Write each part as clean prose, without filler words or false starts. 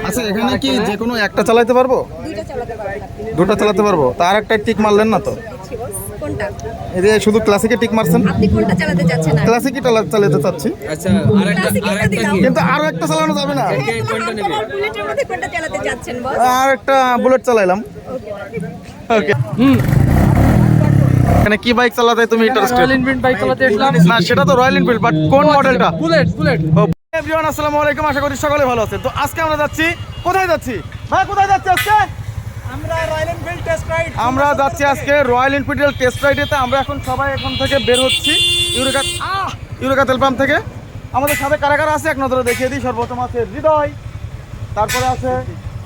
আচ্ছা, এখানে কি যে কোনো একটা চালাতে পারবো? দুইটা চালাতে পারবেন আপনি। দুটো চালাতে পারবো? তার একটা টিক মারলেন না তো? দিচ্ছি বস। কোনটা? এই যে শুধু ক্লাসিকে টিক মারছেন। আপনি কোনটা চালাতে চাচ্ছেন? ক্লাসিকই চালাতে চাচ্ছি, আচ্ছা আরেকটা কি? কিন্তু আরো একটা চালানো যাবে না? কোনটা নেবে? বুলেটের মধ্যে কোনটা চালাতে চাচ্ছেন বস? আর একটা বুলেট চালাইলাম। ওকে। এখানে কি বাইক চালাতে তুমি ইন্টারেস্টেড? রয়্যাল এনফিল্ড বাইক চালাতে আসলাম। না, সেটা তো রয়্যাল এনফিল্ড, বাট কোন মডেলটা? Bullet bullet. এভরিওয়ান, আসসালামু আলাইকুম। আশা করি সকলে ভালো আছেন। তো আজকে আমরা যাচ্ছি, কোথায় যাচ্ছি ভাই? কোথায় যাচ্ছি আজকে? আমরা রয়্যাল এনফিল্ড টেস্ট রাইড। আমরা যাচ্ছি আজকে রয়্যাল এনফিল্ড টেস্ট রাইডেতে। আমরা এখন সবাই এখান থেকে বের হচ্ছি ইউরেকা তেল পাম্প থেকে। আমাদের সাথে কারা কারা আছে এক নজরে দেখিয়ে দিই। সর্বপ্রথম আছে হৃদয়, তারপরে আছে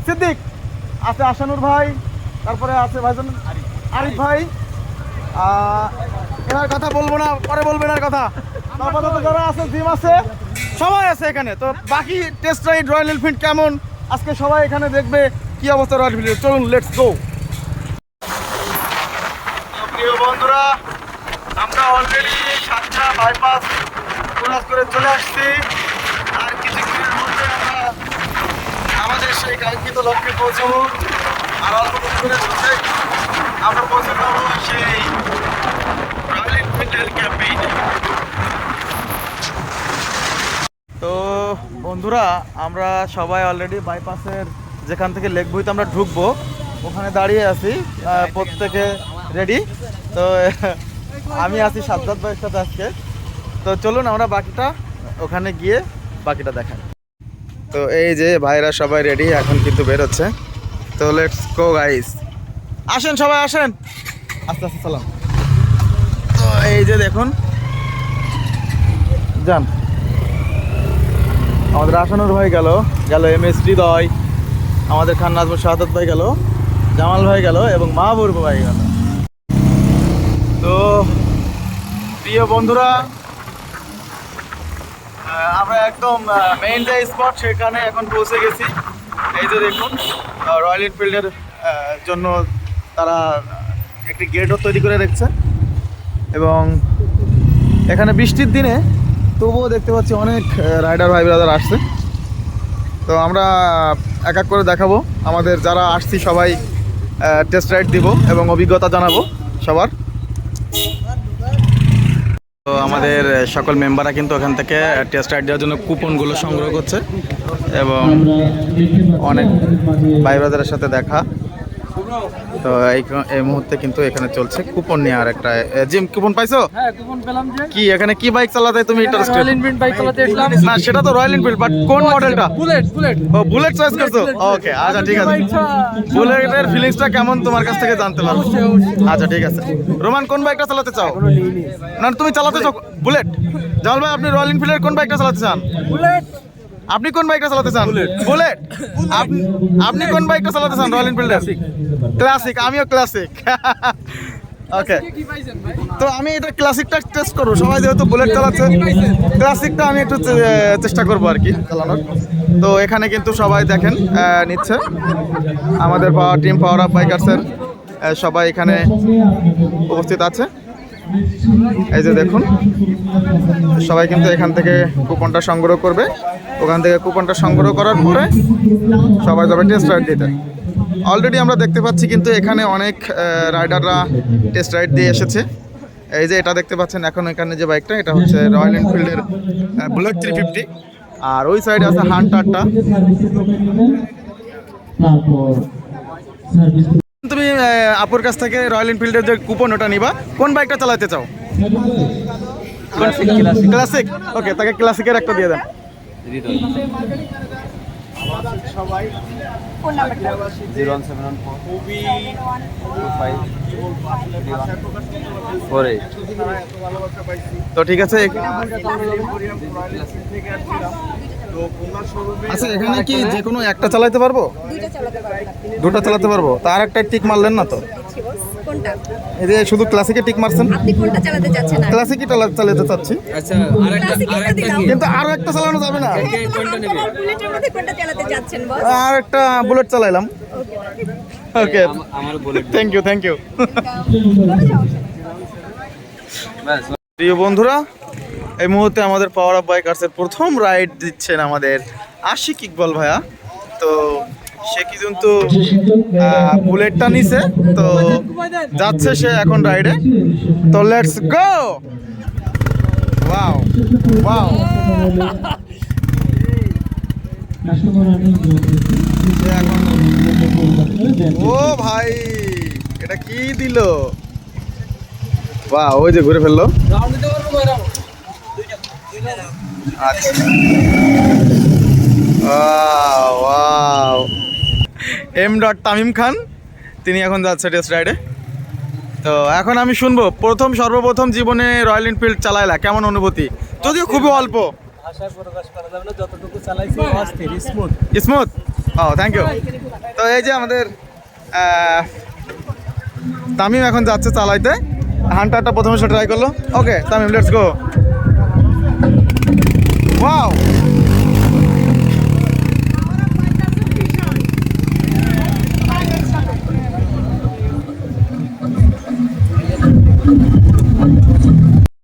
সিদ্দিক, আছে আশানুর ভাই, তারপরে আছে ভাইজান আরিফ ভাই। এনার কথা বলবো না, পরে বলবেন এনার কথা। তারপরে যারা আছে, জিম আছে, সবাই আছে এখানে। তো বাকি টেস্ট রাইড রয়্যাল এনফিল্ড কেমন আজকে সবাই এখানে দেখবে কি অবস্থা রয়্যাল এনফিল্ড। চলুন, লেটস গো। প্রিয় বন্ধুরা, আমরা অলরেডি সাতটা বাইপাস ক্রস করে চলে আসছি। আর কিছুক্ষণের মধ্যে আমরা আমাদের সেই কাঙ্ক্ষিত লক্ষ্যে পৌঁছবো। আর অল্প কিছুক্ষণের মধ্যে আমরা পৌঁছে যাবো সেই রয়্যাল এনফিল্ডের ক্যাম্পেইনে। তো বন্ধুরা, আমরা সবাই অলরেডি বাইপাসের যেখান থেকে লেক ভিউতে আমরা ঢুকবো ওখানে দাঁড়িয়ে আছি, প্রত্যেকে রেডি। তো আমি আছি সাজ্জাদ ভাইয়ের সাথে আজকে। তো চলুন আমরা বাকিটা ওখানে গিয়ে বাকিটা দেখাই। তো এই যে ভাইরা সবাই রেডি, এখন কিন্তু বেরোচ্ছে। তো লেটস গো গাইস, আসেন সবাই আসেন, আস্তে আস্তে সালাম। তো এই যে দেখুন, যান। আমাদের আশানুর ভাই গেল, এম.এস. হৃদয়, আমাদের খান নাজমুল শাহাদাত ভাই গেল, জামাল ভাই গেল এবং মাহবুব ভাই গেল। তো প্রিয় বন্ধুরা, আমরা একদম মেইন যে স্পট সেখানে এখন পৌঁছে গেছি। এই যে দেখুন, রয়্যাল এনফিল্ডের জন্য তারা একটি গেটও তৈরি করে রেখেছে। এবং এখানে বৃষ্টির দিনে তবুও দেখতে পাচ্ছি অনেক রাইডার ভাই ব্রাদার আসছে। তো আমরা এক এক করে দেখাবো, আমাদের যারা আসছি সবাই টেস্ট রাইড দিব এবং অভিজ্ঞতা জানাবো সবার। তো আমাদের সকল মেম্বাররা কিন্তু ওখান থেকে টেস্ট রাইড দেওয়ার জন্য কুপনগুলো সংগ্রহ করছে এবং অনেক ভাই ব্রাদারের সাথে দেখা। তো এই মুহূর্তে কিন্তু এখানে চলছে কুপন নিয়ে। আর একটা জিম কুপন পাইছো? হ্যাঁ, কুপন পেলাম। যে কি এখানে কি বাইক চালাতে তুমি ইন্টারেস্টেড? রয়্যাল এনফিল্ড বাইক চালাতে আসলাম। না, সেটা তো রয়্যাল এনফিল্ড, বাট কোন মডেলটা? Bullet Bullet. ও, বুলেট চয়েস করছো? ওকে, আচ্ছা ঠিক আছে। বুলেটের ফিলিংসটা কেমন তোমার কাছ থেকে জানতে পারবো। আচ্ছা ঠিক আছে। রোমান, কোন বাইকটা চালাতে চাও? না, তুমি চালাতে চাও বুলেট। জামাল ভাই, আপনি রয়্যাল এনফিল্ডের কোন বাইকটা চালাতে চান? বুলেট। আপনি কোন বাইকটা চালাতে চান? বুলেট। আপনি কোন বাইকটা চালাতে চান? রয়্যাল এনফিল্ডের ক্লাসিক। আমিও ক্লাসিক। ওকে, তো আমি এটা ক্লাসিকটা টেস্ট করবো। সবাই যেহেতু বুলেট চালাচ্ছে, ক্লাসিকটা আমি একটু চেষ্টা করবো আর কি চালানোর। তো এখানে কিন্তু সবাই দেখেন নিচ্ছে, আমাদের টিম পাওয়ার আপ বাইকার্সের সবাই এখানে উপস্থিত আছে। এই যে দেখুন, সবাই কিন্তু এখান থেকে কুপনটা সংগ্রহ করবে। ওখান থেকে কুপনটা সংগ্রহ করার পরে সবাই যাবে টেস্ট রাইড দিতে। অলরেডি আমরা দেখতে পাচ্ছি কিন্তু এখানে অনেক রাইডাররা টেস্ট রাইড দিয়ে এসেছে। এই যে এটা দেখতে পাচ্ছেন, এখন এখানে যে বাইকটা, এটা হচ্ছে রয়্যাল এনফিল্ডের বুলেট 350। আর ওই সাইডে আছে হান্টারটা। তুমি আপুর কাছ থেকে রয়্যাল এনফিল্ডের যে কুপন ওটা নিবা, কোন বাইকটা চালাতে চাও? ক্লাসিক। ওকে, তাকে ক্লাসিকের একটা দিয়ে দেন। কোন নাম্বারটা? 017142548। তো ঠিক আছে। আচ্ছা, এখানে কি যে কোনো একটা চালাতে পারবো? দুইটা চালাতে পারবেন আপনি। দুটো চালাতে পারবো? তার একটা টিক মারলেন না তো? দিচ্ছি বস। কোনটা? এই যে শুধু ক্লাসিকে টিক মারছেন। আপনি কোনটা চালাতে চাচ্ছেন? ক্লাসিকই চালাতে চাচ্ছি, আচ্ছা আরেকটা কি? কিন্তু আরো একটা চালানো যাবে না? কোনটা নেবে? বুলেটের মধ্যে কোনটা চালাতে চাচ্ছেন বস? আর একটা বুলেট চালাইলাম। ওকে, আমার বুলেট। Thank you. কোনো সমস্যা নেই। প্রিয় বন্ধুরা, এই মুহূর্তে আমাদের পাওয়ার আপ বাইকার্সের প্রথম রাইড দিচ্ছেন আমাদের আশিক ইকবাল ভাইয়া। তো সে কি কিন্তু বুলেটটা নিছে, তো যাচ্ছে সে এখন রাইডে। তো লেটস গো। ওয়াও ওয়াও, ও ভাই এটা কি দিল, বাহ ওই যে ঘুরে ফেললো। আচ্ছা ওয়াও, এম ডট তামিম খান তিনি এখন যাচ্ছে টেস্ট রাইডে। তো এখন আমি শুনবো সর্বপ্রথম জীবনে রয়্যাল এনফিল্ড চালাইলা, কেমন অনুভূতি? যদিও খুবই অল্প। ভাষায় প্রকাশ করা যাবে না, যতটুকু চালাইছি অস্থির স্মুথ। স্মুথ, ও থ্যাংক ইউ। তো এই যে আমাদের তামিম এখন যাচ্ছে চালাইতে, হান্টারটা প্রথমে সে ট্রাই করলো। ওকে তামিম, লেটস গো। ওয়াও,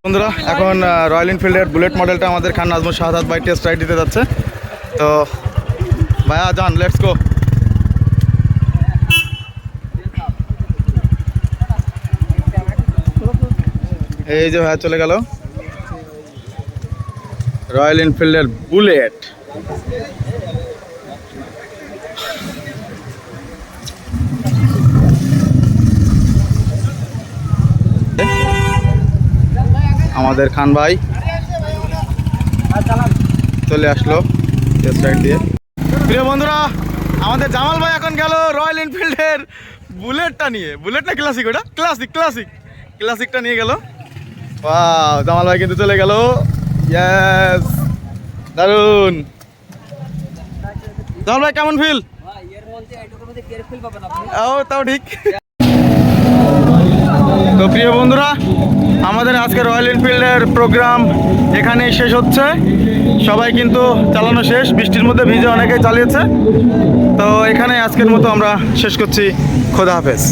বন্ধুরা এখন রয়্যাল এনফিল্ডের বুলেট মডেলটা আমাদের খান নাজমুল শাহাদাত ভাই টেস্ট রাইড দিতে যাচ্ছে। তো ভাইয়া যান, লেটস গো। এই যে ভাইয়া চলে গেল রয়্যাল এনফিল্ডের বুলেট। আমাদের খান ভাই চলে আসলো টেস্ট রাইড দিয়ে। প্রিয় বন্ধুরা, আমাদের জামাল ভাই এখন গেল রয়্যাল এনফিল্ডের বুলেটটা নিয়ে। বুলেট না ক্লাসিক, ওটা ক্লাসিকটা নিয়ে গেল। ওয়াও, জামাল ভাই কিন্তু চলে গেল। ইয়েস, দারুন। জামাল ভাই কেমন ফিল? ও তাও ঠিক। তো প্রিয় বন্ধুরা, আমাদের আজকে রয়্যাল এনফিল্ডের প্রোগ্রাম এখানেই শেষ হচ্ছে। সবাই কিন্তু চালানো শেষ, বৃষ্টির মধ্যে ভিজে অনেকেই চালিয়েছে। তো এখানে আজকের মতো আমরা শেষ করছি। খোদা হাফেজ।